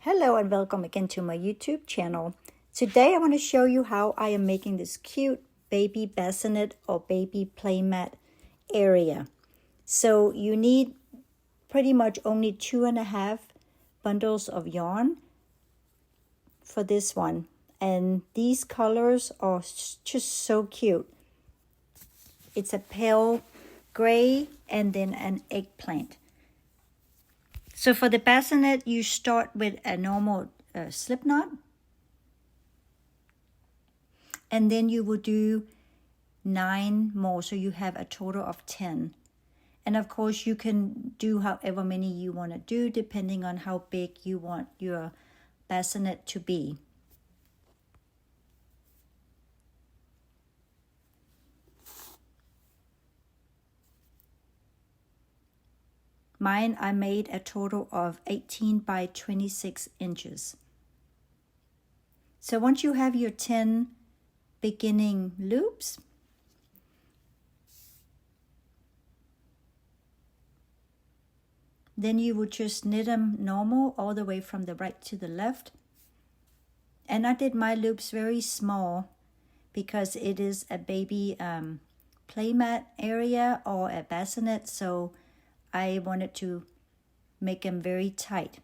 Hello and welcome again to my YouTube channel. Today I want to show you how I am making this cute baby bassinet or baby playmat area. So you need pretty much only 2.5 bundles of yarn for this one. And these colors are just so cute. It's a pale gray and then an eggplant. So for the bassinet, you start with a normal slip knot. And then you will do 9 more, so you have a total of 10. And of course, you can do however many you want to do, depending on how big you want your bassinet to be. Mine, I made a total of 18 by 26 inches. So once you have your 10 beginning loops, then you would just knit them normal all the way from the right to the left. And I did my loops very small because it is a baby playmat area or a bassinet, so I wanted to make them very tight.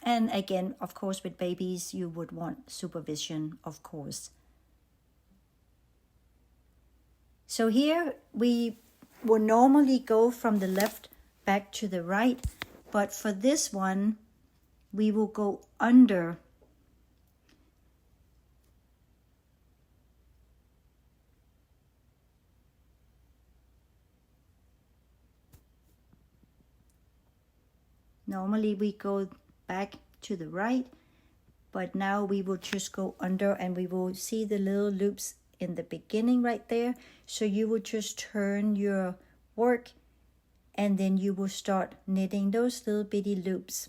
And again, of course, with babies, you would want supervision, of course. So here we will normally go from the left back to the right, but for this one, we will go under. Normally we go back to the right, but now we will just go under and we will see the little loops in the beginning right there. So you will just turn your work and then you will start knitting those little bitty loops.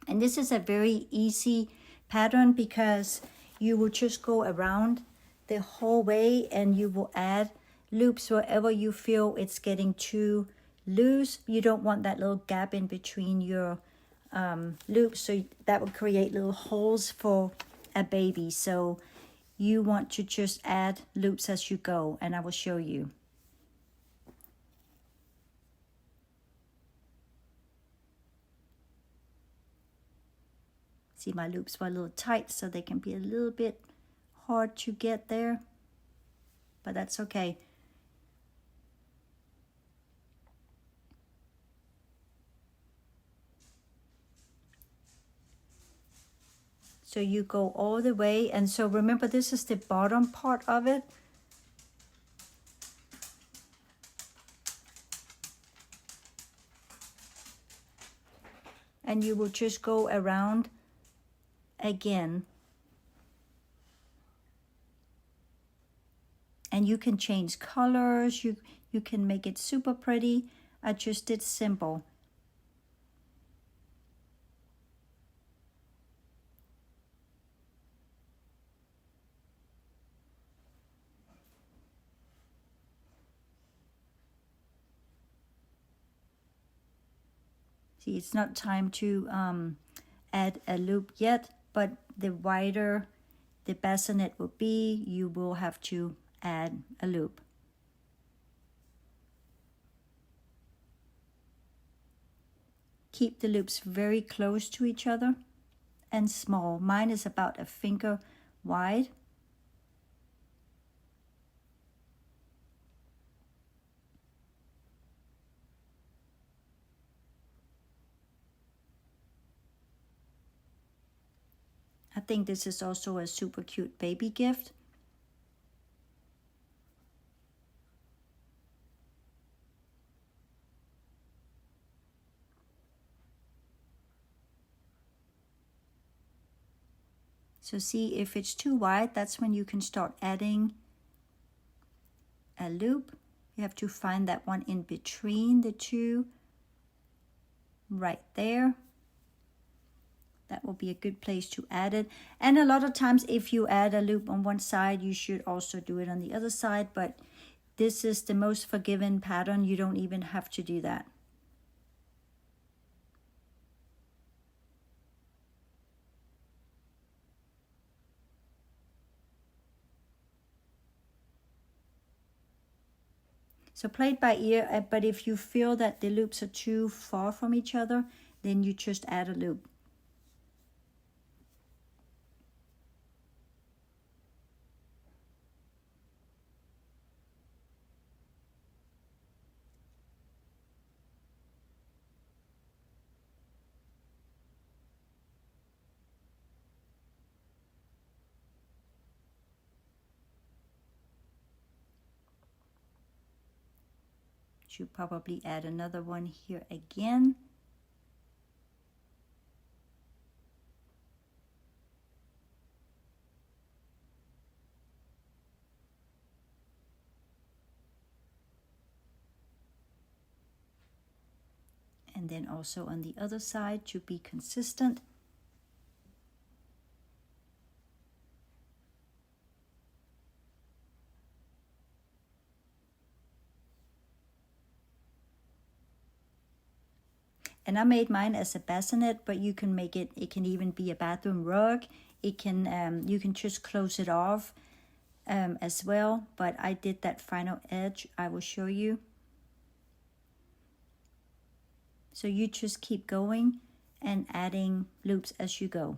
And this is a very easy pattern because you will just go around the whole way and you will add loops wherever you feel it's getting too loose. You don't want that little gap in between your loops, so that will create little holes for a baby. So you want to just add loops as you go, and I will show you. See, my loops were a little tight, so they can be a little bit hard to get there, but that's okay. So you go all the way, and so remember, this is the bottom part of it. And you will just go around again. And you can change colors, you can make it super pretty. I just did simple. See, it's not time to add a loop yet, but the wider the bassinet will be, you will have to add a loop. Keep the loops very close to each other and small. Mine is about a finger wide. I think this is also a super cute baby gift. So see, if it's too wide, that's when you can start adding a loop. You have to find that one in between the two, right there. that will be a good place to add it. And a lot of times if you add a loop on one side, you should also do it on the other side, but this is the most forgiving pattern. You don't even have to do that. So play it by ear, but if you feel that the loops are too far from each other, then you just add a loop. Should probably add another one here again. And then also on the other side to be consistent. And I made mine as a bassinet, but you can make it, it can even be a bathroom rug. It can, you can just close it off as well. But I did that final edge, I will show you. So you just keep going and adding loops as you go.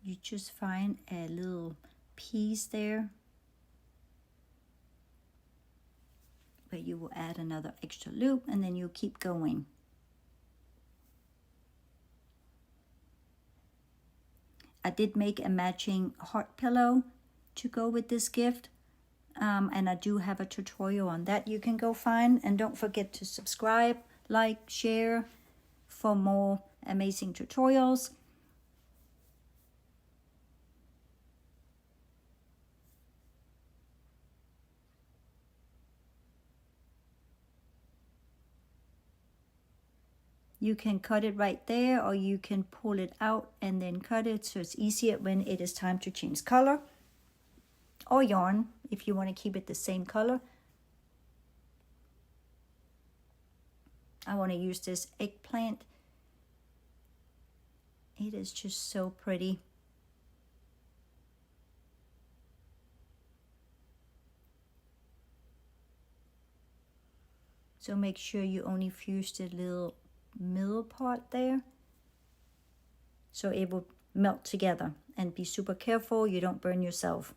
You just find a little piece there, but you will add another extra loop and then you keep going. I did make a matching heart pillow to go with this gift, and I do have a tutorial on that you can go find. And don't forget to subscribe, like, share for more amazing tutorials. You can cut it right there, or you can pull it out and then cut it, so it's easier when it is time to change color. Or yarn, if you want to keep it the same color. I want to use this eggplant. It is just so pretty. So make sure you only fuse the little middle part there, so it will melt together, and be super careful you don't burn yourself.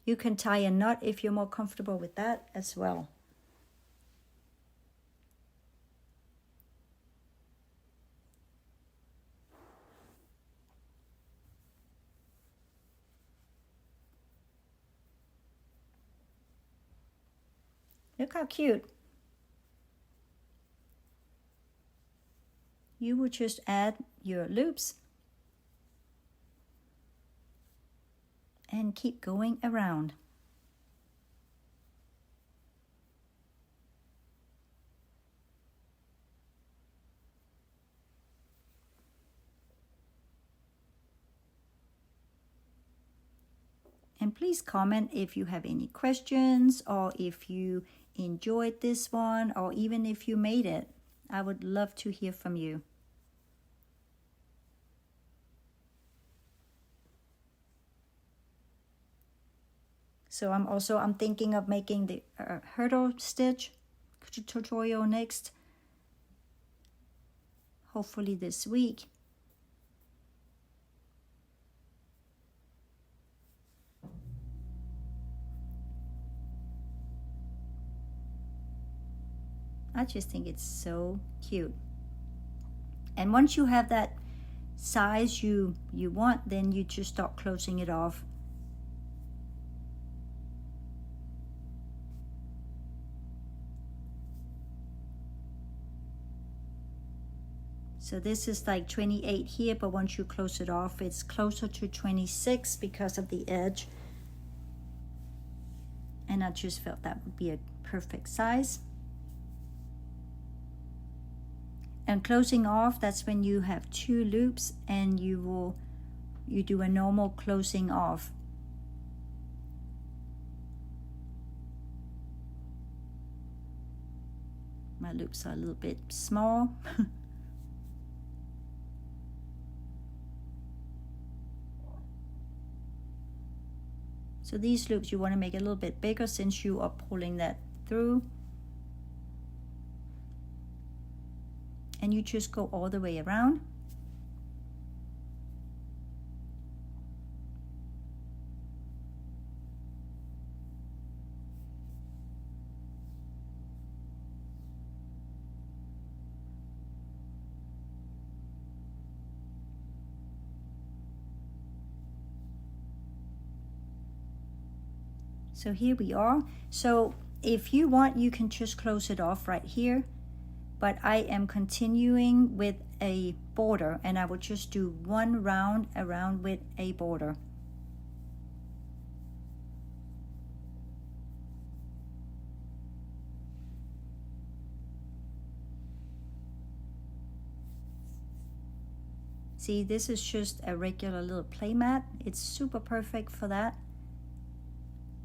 You can tie a knot if you're more comfortable with that as well. Look how cute. You will just add your loops and keep going around. And please comment if you have any questions, or if you enjoyed this one, or even if you made it. I would love to hear from you. So I'm thinking of making the hurdle stitch tutorial next, hopefully this week. I just think it's so cute. And once you have that size you want, then you just start closing it off. So this is like 28 here, but once you close it off, it's closer to 26 because of the edge. And I just felt that would be a perfect size. And closing off, that's when you have 2 loops and you do a normal closing off. My loops are a little bit small. So these loops you want to make a little bit bigger since you are pulling that through. And you just go all the way around. So here we are. So if you want, you can just close it off right here. But I am continuing with a border, and I will just do 1 round around with a border. See, this is just a regular little play mat. It's super perfect for that.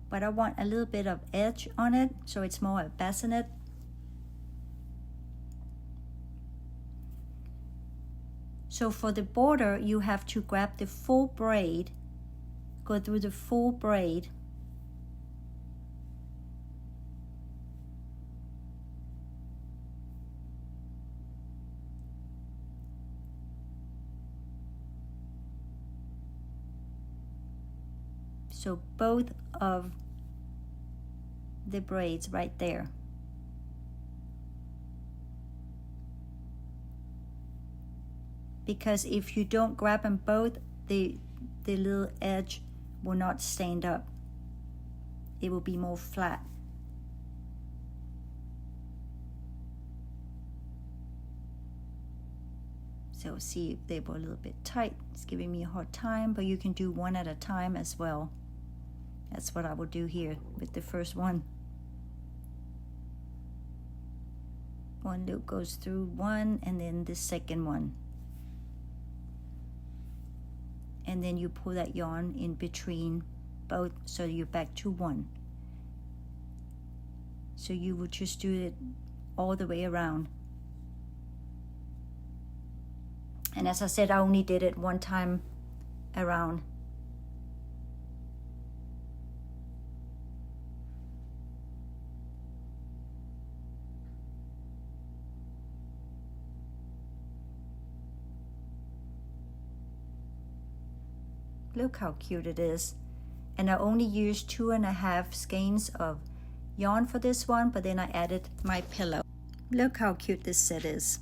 But I want a little bit of edge on it, so it's more a bassinet. So for the border, you have to grab the full braid, go through the full braid, so both of the braids right there. Because if you don't grab them both, the little edge will not stand up. It will be more flat. So see, they were a little bit tight. It's giving me a hard time, but you can do one at a time as well. That's what I will do here with the first one. One loop goes through one, and then the second one. And then you pull that yarn in between both, so you're back to 1. So you would just do it all the way around. And as I said, I only did it 1 time around. Look how cute it is. And I only used 2.5 skeins of yarn for this one, but then I added my pillow. Look how cute this set is.